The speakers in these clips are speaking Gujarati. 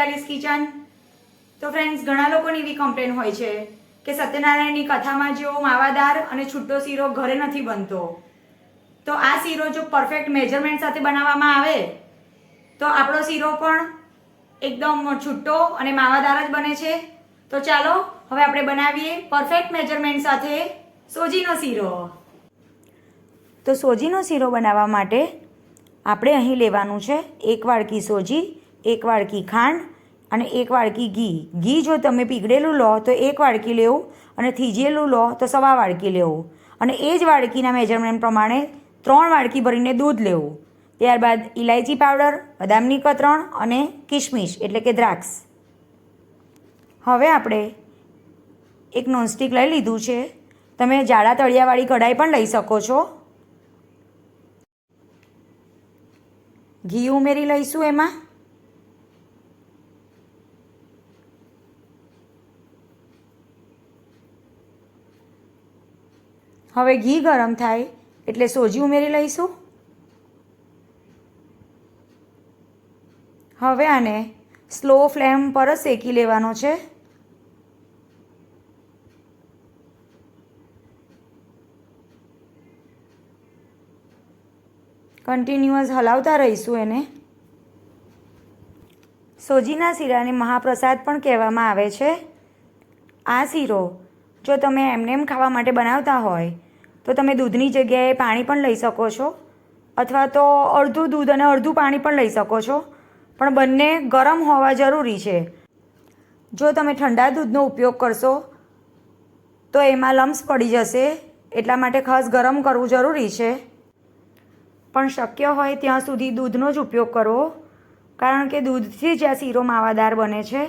નિરાલી's કિચન। તો ફ્રેન્ડ્સ, ઘણા લોકોની એવી કમ્પ્લેન હોય છે કે સત્યનારાયણની કથામાં જેવો માવાદાર અને છૂટો શીરો ઘરે નથી બનતો। તો આ શીરો જો પરફેક્ટ મેજરમેન્ટ સાથે બનાવવામાં આવે તો આપણો શીરો પણ એકદમ છૂટો અને માવાદાર જ બને છે। તો ચાલો હવે આપણે બનાવીએ પરફેક્ટ મેજરમેન્ટ સાથે સોજીનો શીરો। તો સોજીનો શીરો બનાવવા માટે આપણે અહીં લેવાનું છે 1 વાડકી સોજી, 1 વાડકી ખાંડ અને 1 વાડકી ઘી। ઘી જો તમે પીગળેલું લો તો 1 વાડકી લેવું અને થીજેલું લો તો 1.25 વાડકી લેવું અને એ જ વાડકીના મેજરમેન્ટ પ્રમાણે 3 વાડકી ભરીને દૂધ લેવું। ત્યારબાદ ઇલાયચી પાવડર, બદામની કતરણ અને કિશમિશ એટલે કે દ્રાક્ષ। હવે આપણે એક નોનસ્ટિક લઈ લીધું છે। તમે જાડા તળિયાવાળી કઢાઈ પણ લઈ શકો છો। ઘી ઉમેરી લઈશું એમાં। હવે ઘી ગરમ થાય એટલે સોજી ઉમેરી લઈશું। હવે આને સ્લો ફ્લેમ પર જ શેકી લેવાનો છે। કન્ટિન્યુઅસ હલાવતા રહીશું એને। સોજીના શીરાને મહાપ્રસાદ પણ કહેવામાં આવે છે। આ શીરો જો તમે એમને ખાવા માટે બનાવતા હોય તો તમે દૂધની જગ્યાએ પાણી પણ લઈ શકો છો અથવા તો અડધું દૂધ અને અડધું પાણી પણ લઈ શકો છો, પણ બંને ગરમ હોવા જરૂરી છે। જો તમે ઠંડા દૂધનો ઉપયોગ કરશો તો એમાં લમ્સ પડી જશે, એટલા માટે ખાસ ગરમ કરવું જરૂરી છે। પણ શક્ય હોય ત્યાં સુધી દૂધનો જ ઉપયોગ કરવો, કારણ કે દૂધથી જ આ શીરો માવાદાર બને છે।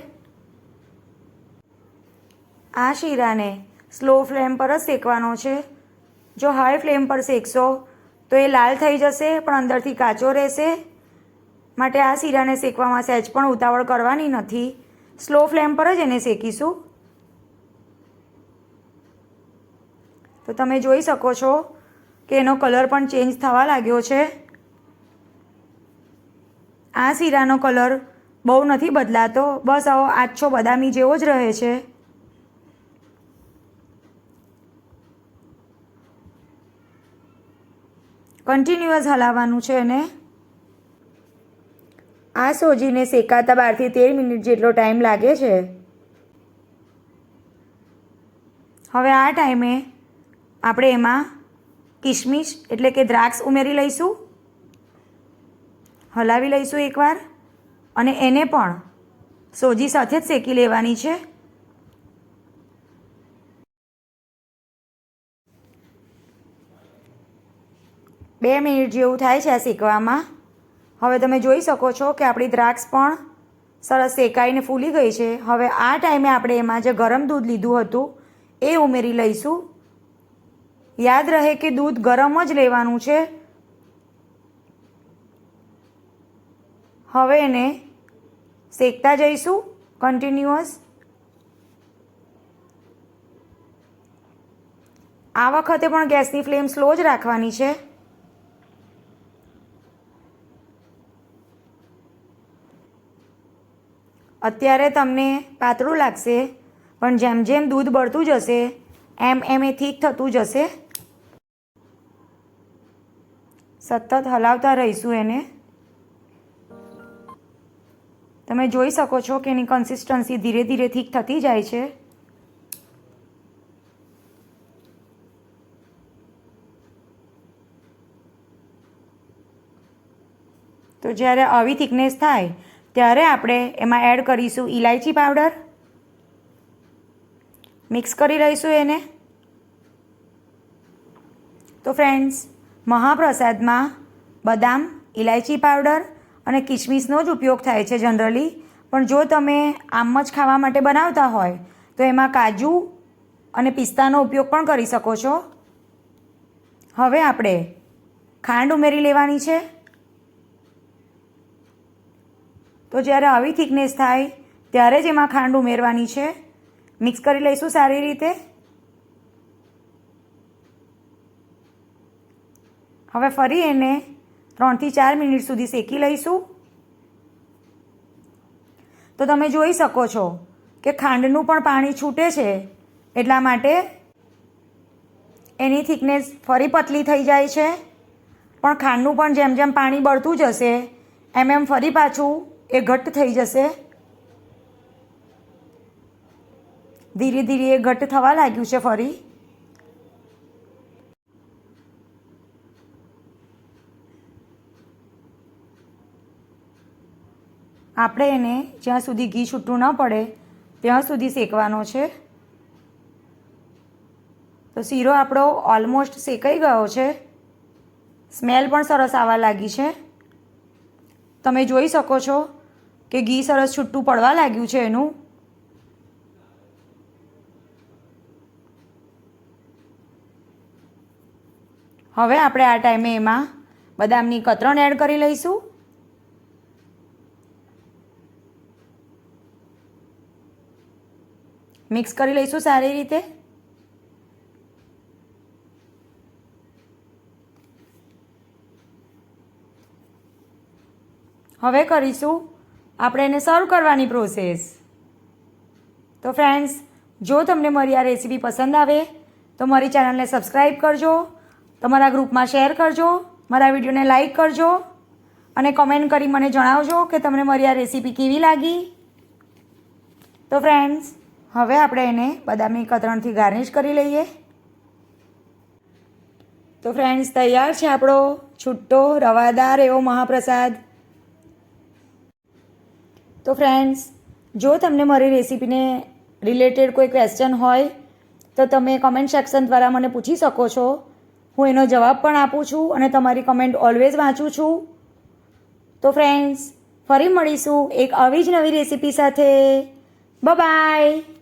આ શીરાને સ્લો ફ્લેમ પર જ શેકવાનો છે। જો હાઈ ફ્લેમ પર શેકશો તો એ લાલ થઈ જશે પણ અંદરથી કાચો રહેશે, માટે આ શીરાને શેકવામાં સહેજ પણ ઉતાવળ કરવાની નથી। સ્લો ફ્લેમ પર જ એને શેકીશું। તો તમે જોઈ શકો છો કે એનો કલર પણ ચેન્જ થવા લાગ્યો છે। આ શીરાનો કલર બહુ નથી બદલાતો, બસ આવો આછો બદામી જેવો જ રહે છે। કન્ટિન્યુઅસ હલાવવાનું છે એને। આ સોજીને શેકાતા 12 થી 13 મિનિટ જેટલો ટાઈમ લાગે છે। હવે આ ટાઈમે આપણે એમાં કિશમિશ એટલે કે દ્રાક્ષ ઉમેરી લઈશું। હલાવી લઈશું એકવાર અને એને પણ સોજી સાથે જ શેકી લેવાની છે। બે મિનિટ જેવું થાય છે આ શેકવામાં। હવે તમે જોઈ શકો છો કે આપણી દ્રાક્ષ પણ સરસ શેકાઈને ફૂલી ગઈ છે। હવે આ ટાઈમે આપણે એમાં જે ગરમ દૂધ લીધું હતું એ ઉમેરી લઈશું। યાદ રહે કે દૂધ ગરમ જ લેવાનું છે। હવે એને શેકતા જઈશું કન્ટિન્યુઅસ। આ વખતે પણ ગેસની ફ્લેમ સ્લો જ રાખવાની છે। અત્યારે તમને પાતળું લાગશે, પણ જેમ જેમ દૂધ બળતું જશે એમ એમ એ થીક થતું જશે। સતત હલાવતા રહીશું એને। તમે જોઈ શકો છો કે એની કન્સિસ્ટન્સી ધીરે ધીરે થીક થતી જાય છે। તો જ્યારે આવી થિકનેસ થાય ત્યારે આપણે એમાં એડ કરીશું ઇલાયચી પાવડર। મિક્સ કરી લઈશું એને। તો ફ્રેન્ડ્સ, મહાપ્રસાદમાં બદામ, ઇલાયચી પાવડર અને કિશમિશનો જ ઉપયોગ થાય છે જનરલી, પણ જો તમે આમ જ ખાવા માટે બનાવતા હોય તો એમાં કાજુ અને પિસ્તાનો ઉપયોગ પણ કરી શકો છો। હવે આપણે ખાંડ ઉમેરી લેવાની છે। તો જ્યારે આવી થિકનેસ થાય ત્યારે જ એમાં ખાંડ ઉમેરવાની છે। મિક્સ કરી લઈશું સારી રીતે। હવે ફરી એને 3 થી 4 મિનિટ સુધી શેકી લઈશું। તો તમે જોઈ શકો છો કે ખાંડનું પણ પાણી છૂટે છે, એટલા માટે એની થિકનેસ ફરી પતલી થઈ જાય છે. પણ ખાંડનું પણ જેમ જેમ પાણી બળતું જશે એમ ફરી પાછું એ ઘટ્ટ થઈ જશે. ધીરે ધીરે એ ઘટ્ટ થવા લાગ્યું છે. ફરી આપણે એને જ્યાં સુધી ઘી છૂટું ન પડે ત્યાં સુધી શેકવાનો છે. તો શીરો આપણો ઓલમોસ્ટ શેકાઈ ગયો છે. સ્મેલ પણ સરસ આવવા લાગી છે. તમે જોઈ શકો છો કે ઘી સરસ છૂટું પડવા લાગ્યું છે એનું. હવે આપણે આ ટાઈમે એમાં બદામની કતરણ એડ કરી લઈશું. મિક્સ કરી લઈશું સારી રીતે. હવે કરીશું આપણે એને સર્વ કરવાની પ્રોસેસ. તો ફ્રેન્ડ્સ, જો તમને મારી આ રેસીપી પસંદ આવે તો મારી ચેનલને સબસ્ક્રાઈબ કરજો, તમારા ગ્રુપમાં શેર કરજો, મારા વિડીયોને લાઈક કરજો અને કમેન્ટ કરી મને જણાવજો કે તમને મારી આ રેસીપી કેવી લાગી. તો ફ્રેન્ડ્સ, હવે આપણે એને બદામી કતરણથી ગાર્નિશ કરી લઈએ. તો ફ્રેન્ડ્સ, તૈયાર છે આપણો છૂટો રવાદાર એવો મહાપ્રસાદ. તો ફ્રેન્ડ્સ, જો તમને મારી રેસીપીને રિલેટેડ કોઈ ક્વેશ્ચન હોય તો તમે કમેન્ટ સેક્શન દ્વારા મને પૂછી શકો છો. હું એનો જવાબ પણ આપું છું અને તમારી કમેન્ટ ઓલવેઝ વાંચું છું. તો ફ્રેન્ડ્સ, ફરી મળીશું એક આવી જ નવી રેસીપી સાથે. બાય.